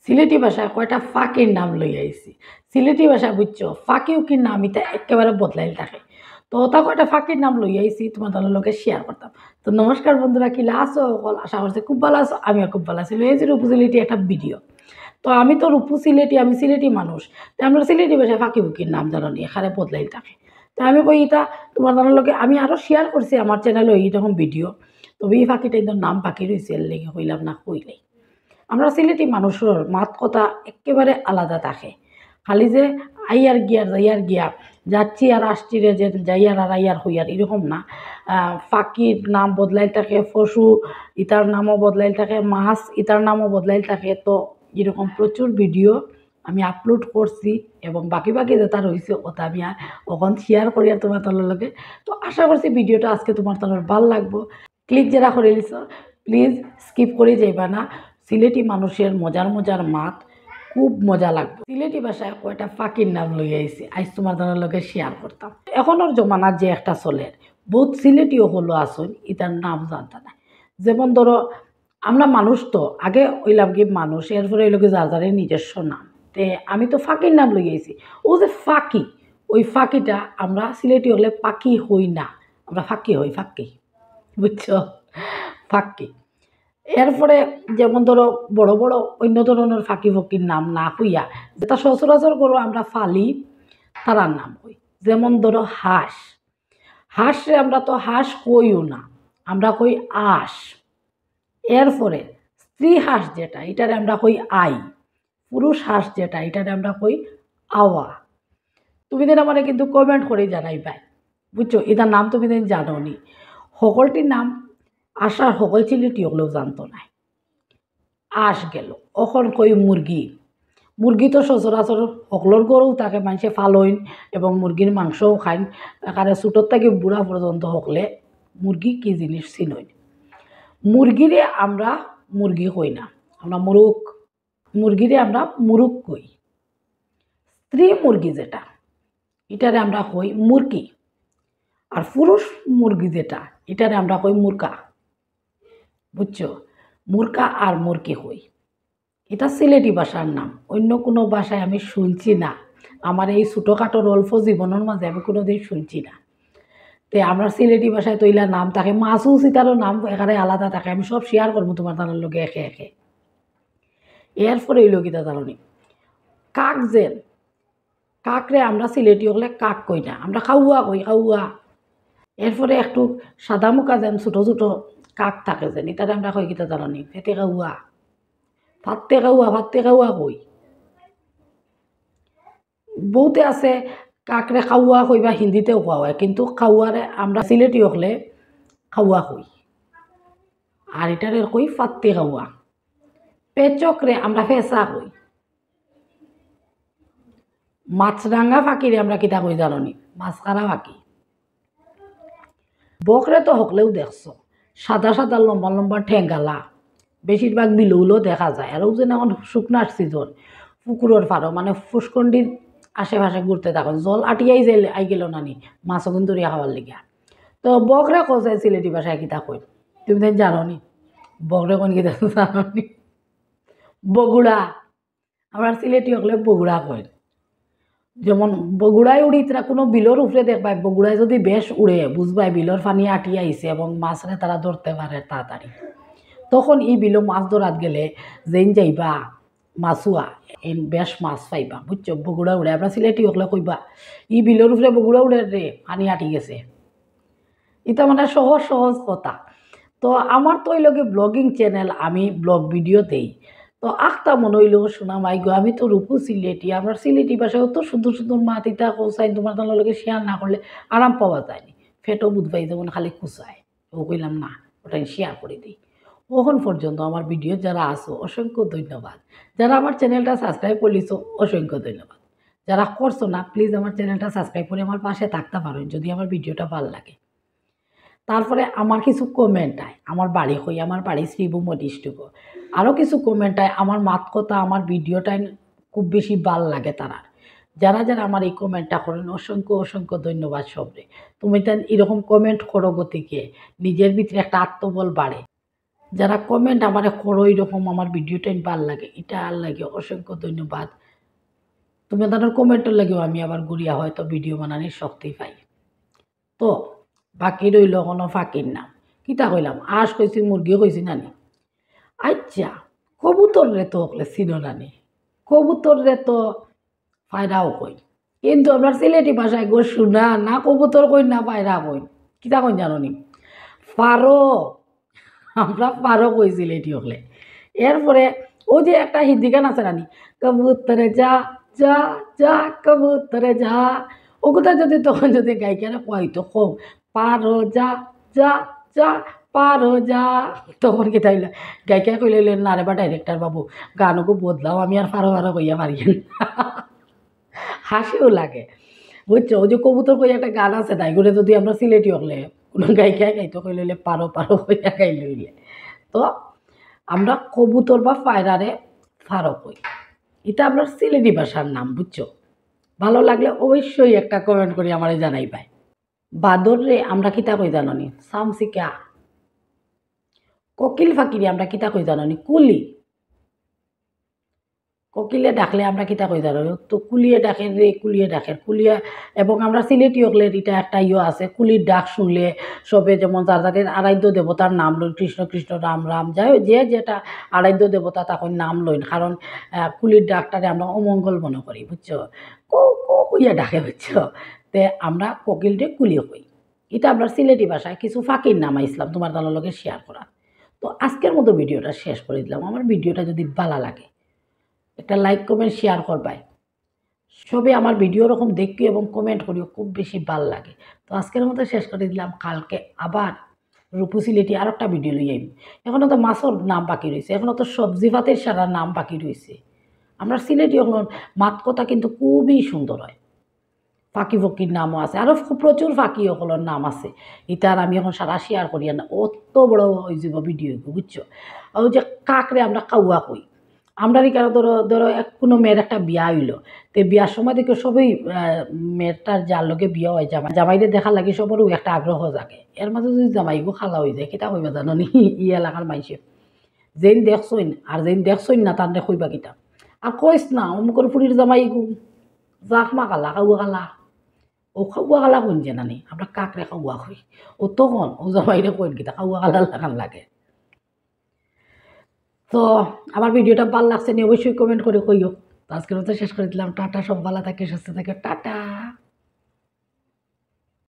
সিলেটি ভাষায় কয়টা ফাঁকির নাম লই আইছি। সিলেটি ভাষা বুঝছো ফাঁকি উকির নাম এটা একেবারে বদলাই থাকে। তো ওটা কয়টা ফাঁকির নাম লই আইছি তোমাদের লগে শেয়ার করতাম। তো নমস্কার বন্ধুরা, কিলা আছো? আশা করছি খুব ভালো আছো, আমিও খুব ভালো আছি। লই আইছি রূপু সিলেটি একটা ভিডিও। তো আমি তো রূপু সিলেটি, আমি সিলেটি মানুষ। তো আমরা সিলেটি ভাষায় ফাঁকি উকির নাম জানো নি এখানে বদলাই থাকে। তো আমি কই এটা তোমাদের লগে আমি আরও শেয়ার করছি আমার চ্যানেলে এইরকম ভিডিও। তবে এই ফাঁকিটা কিন্তু নাম ফাঁকি রয়েছে এর লেগে কইলাম না কইলাই। আমরা সিলেটি মানুষের মাত কথা একেবারে আলাদা থাকে। খালি যে আইয়ার গিয়ার যাইয়ার গিয়া যাচ্ছি আর আসছি রে যে যাইয়ার আর আইয়ার হইয়ার এরকম না। ফাঁকির নাম বদলাই থাকে, পশু ইতার নামও বদলাই থাকে, মাছ ইতার নামও বদলাই থাকে। তো এরকম প্রচুর ভিডিও আমি আপলোড করছি এবং বাকি যেটা রয়েছে ওটা আমি ওখান শেয়ার করি আর তোমার তলার লগে। তো আশা করছি ভিডিওটা আজকে তোমার তলার ভাল লাগবো। ক্লিক যারা করে দিছ প্লিজ স্কিপ করে যাইবা না। সিলেটি মানুষের মজার মজার মাত খুব মজা লাগবে। সিলেটি ভাষায় কয়টা ফাঁকির নাম লই আইছি আজ তোমার দ্বারা লগে শেয়ার করতাম। এখনের জমানার যে একটা চলে বহুত সিলেটিও হলো আসুন ইতার নাম জানতা না। যেমন ধরো আমরা মানুষ তো আগে ওইলাম কি মানুষ, এরপরে ওইলোকে যার যারে নিজস্ব নাম। তে আমি তো ফাঁকির নাম লই আইছি। ও যে ফাঁকি, ওই ফাঁকিটা আমরা সিলেটি হলে পাখি হই না, আমরা ফাঁকি হই, ফাঁকি বুঝছো, ফাঁকি। এরপরে যেমন ধরো বড় বড় অন্য ধরনের ফাঁকি ফকির নাম না হইয়া যেটা সচরাচর করো আমরা ফালি তারার নাম হই। যেমন ধরো হাঁস, হাঁসে আমরা তো হাঁস কইও না, আমরা কই আস। এরপরে স্ত্রী হাঁস যেটা এটারে আমরা কই আই, পুরুষ হাঁস যেটা এটারে আমরা কই আওয়া। তুমি দিন আমার কিন্তু কমেন্ট করে জানাই পাই, বুঝছো এটার নাম তুমি দিন জানো নি। সকলটির নাম আসার সকল চিলিটি হলেও জানতো না। আস গেল অখন কই মুরগি, মুরগি তো সচরাচর সকলের গরুও থাকে, মানুষে ফালইন এবং মুরগির মাংসও খাইন। এখানে ছোটোর থেকে বুড়া পর্যন্ত সকলে মুরগি কী জিনিস চিনইন। মুরগিরে আমরা মুরগি কই না, আমরা মুরুক, মুরগিরে আমরা মুরুক কই। স্ত্রী মুরগি যেটা এটারে আমরা কই মুরগি, আর পুরুষ মুরগি যেটা এটারে আমরা কই মুরকা, বুঝছো, মুরকা আর মুরগি হই। এটা সিলেটি ভাষার নাম, অন্য কোনো ভাষায় আমি শুনছি না। আমার এই ছোটোখাটোর অল্প জীবনের মাঝে আমি কোনো দিন শুনছি না। তো আমরা সিলেটি ভাষায় তৈলার নাম থাকে, মাছও সিতারও নাম এখানে আলাদা থাকে। আমি সব শেয়ার করবো তোমার তার লোকে একে একে। এরপরে এই লোকিতা জানি কাক যে, কাকরে আমরা সিলেটি হলে কাক কই না, আমরা খাওয়া কই, খাওয়া। এরপরে একটু সাদা মুখা যেন ছোটো ছোটো কাক থাকে যেন এটারে আমরা কই কিতা জানি ফেটে খাওয়া, ভাতে খাওয়া, ভাতে খাওয়া কই। বহুতে আছে কাকরে খাওয়া কইবা হিন্দিতেও কোয়া হয়, কিন্তু খাওয়ারে আমরা সিলেটি হলে খাওয়া কই, আর এটারে কই ফাত্তে খাওয়া। পেচকরে আমরা ফেসা কই। মাছরাঙা ফাঁকিরে আমরা কিতা কই জানি, মাছখারা ফাঁকি। বকরে তো হকলেও দেখছো সাদা সাদা লম্বা লম্বা ঠেঙ্গালা, বেশিরভাগ বিলুগুলো দেখা যায়। আর যেন এখন শুকনার সিজন, পুকুরের ফাড়ো মানে ফুসকন্ডির আশেপাশে ঘুরতে থাকো, জল আটিয়াই যাই আই গেল নানি মাছও কিন্তু ধরিয়া খাওয়ার লিগা। তো বকরে কোথায় সিলেটি ভাষায় কিতা কই তুমি তো জানো নি, বকরে কোন কিতা জানো নি, বগুড়া। আমরা সিলেটি হলে বগুড়া কই। যেমন বগুড়ায় উড়ি তারা কোনো বিলর উপরে দেখবাই, বগুড়ায় যদি বেশ উড়ে বুঝবাই বিলর পানি আটি আইছে এবং মাছরে তারা ধরতে পারে তাড়াতাড়ি। তখন এই বিলো মাছ ধরাত গেলে যেন যাইবা মাছুয়া এই বেশ মাছ পাইবা, বুঝছো, বগুড়া উড়ে। আমরা সিলেটি হলে কইবা ই বিলর উপরে বগুড়া উড়ে রে পানি আটি গেছে। এটা মানে সহজ সহজ কথা। তো আমার তো ওই লগে ব্লগিং চ্যানেল, আমি ব্লগ ভিডিও দেই। তো আখতা মনে হইল শোনা মাইগো আমি তো রূপু সিলেটি, আমার সিলেটি ভাষায় তো সুন্দর সুন্দর মাত ইতা কোসাই তোমার তার লগে শেয়ার না করলে আরাম পাওয়া যায়নি। ফেটও বুধবাই যেমন খালি কুচায়, ও কইলাম না ওটাই শেয়ার করে দিই। ওখন পর্যন্ত আমার ভিডিও যারা আসো অসংখ্য ধন্যবাদ। যারা আমার চ্যানেলটা সাবস্ক্রাইব করলিছো অসংখ্য ধন্যবাদ। যারা করছো না প্লিজ আমার চ্যানেলটা সাবস্ক্রাইব করে আমার পাশে থাকতে পারো যদি আমার ভিডিওটা ভালো লাগে। তারপরে আমার কিছু কমেন্ট আয় আমার বাড়ি হই, আমার বাড়ি শ্রীভূম ডিস্ট্রিক্ট। আরও কিছু কমেন্ট আয় আমার মাত কথা আমার ভিডিওটাই খুব বেশি ভাল লাগে তারা। যারা যারা আমার এই কমেন্টটা করেন অসংখ্য অসংখ্য ধন্যবাদ সবরে। তুমি তাই এরকম কমেন্ট করো গতিকে নিজের ভিতরে একটা আত্মবল বাড়ে। যারা কমেন্ট আমার করো এরকম আমার ভিডিওটা ভাল লাগে, এটা আর লাগে অসংখ্য ধন্যবাদ। তুমি তাদের কমেন্টের লাগেও আমি আবার ঘুরিয়া হয়তো ভিডিও বানানোর শক্তি পাই। তো বাকি রইল কোনো ফাঁকির নাম, কিতা কইলাম আঁশ কইছি মুরগিও কইছি নানি। আচ্ছা, কবুতর রে তো ওকলে চিনো নানি, কবুতর রে তো পায়রাও কই, কিন্তু আমরা সিলেটি ভাষায় গো শোনা না কবুতর কই না পায়রা কই, কিতা কই জানো নি, পারো, আমরা পারো কই সিলেটি হলে। এরপরে ওই যে একটা হিন্দি গান আছে নানি, কবুতরে যা যা যা কবুতরে যা, ওগুলো যদি তখন যদি গায়িকারা কইতো কম পারো যা যা যা পারো যা, তখন কি তাইলে গায়িকা কইলে না রে বা ডাইরেক্টর বাবু গানকে বদলাও, আমি আর পারো পারো কইয়া পারি না। হাসিও লাগে বুঝছো। ওই যে কবুতর কই একটা গান আছে না, এগুলো যদি আমরা সিলেটি হলে কোনো গায়িকা গাইতো কই লইলে পারো পারো কইয়া গাই লইলে। তো আমরা কবুতর বা পায়রারে ফারো কই, এটা আপনার সিলেটি ভাষার নাম বুঝছো। ভালো লাগলে অবশ্যই একটা কমেন্ট করে আমারে জানাই পাই। বাদর রে আমরা কিতা কই জাননি, সামসিকা। কোকিল ফাঁকিরে আমরা কিতা কই জাননি, কুলি। কোকিলে ডাকলে আমরা কিতা কই জানো তো, কুলিয়ে ডাকে রে কুলিয়ে ডাকে কুলিয়া। এবং আমরা সিলেটি হকলে এটা একটা ইয়ে আছে, কুলির ডাক শুনলে সবে যেমন যার যাদের আরাধ্য দেবতার নাম লইন, কৃষ্ণ কৃষ্ণ রাম রাম, যাই যে যেটা আরাধ্য দেবতা তখন নাম লইন, কারণ কুলির ডাকটারে আমরা অমঙ্গল মনে করি বুঝছো। কো কো কইয়া ডাকে বুঝছো। তে আমরা কোকিলটে কুলিয়ে কই, এটা আমরা সিলেটি ভাষায় কিছু ফাঁকির নাম ইসলাম তোমার তার লগে শেয়ার করা। তো আজকের মতো ভিডিওটা শেষ করে দিলাম। আমার ভিডিওটা যদি ভালো লাগে একটা লাইক কমেন্ট শেয়ার করবাই, সবে আমার ভিডিও ওরকম দেখি এবং কমেন্ট করিও, খুব বেশি ভাল লাগে। তো আজকের মতো শেষ করে দিলাম, কালকে আবার রূপু সিলেটি আর একটা ভিডিও লই আইব। এখনও তো মাছের নাম বাকি রয়েছে, এখনও তো সবজি ভাতের সারা নাম বাকি রয়েছে। আমরা সিলেটি এখন মাত কথা কিন্তু খুবই সুন্দর হয়, ফাঁকি ফকির নামও আছে, আরও প্রচুর ফাঁকি সকলের নাম আছে। ইটার আমি এখন সারা শেয়ার করি না, অত বড় হয়ে যাব ভিডিও বুঝছো। ওই যে কাকরে আমরা কাউয়া কই, আমরা কেন ধরো ধরো কোনো মেয়ের একটা বিয়া হইলো, তো বিয়ার সময় দেখে সবই মেয়েটার যার লগে বিয়া হয় জামাইরে দেখা লাগে সবারও একটা আগ্রহ জাগে। এর মাঝে যদি জামাইগো খালা হয়ে যায় কিতা কইবা জানো নি, ই এলাকার মাইসে যেন দেখছইন আর যেন দেখছইন না তার কইবা কিতা, আর কইস না অমুকর ফুরির জামাইগু জাক মা খালা কাউয়া খালা, ও খাওয়া খালা কইন যে নানি আমরা কাকরে খাওয়া কই, ও তখন ও জামাইরে কইন কিতা খাওয়া খালা লাগান লাগে। তো আমার ভিডিওটা ভালো লাগছে নি অবশ্যই কমেন্ট করে কইও। তো আজকের মতো শেষ করে দিলাম, টাটা, সব ভালো থাকে সুস্থ থাকে, টাটা।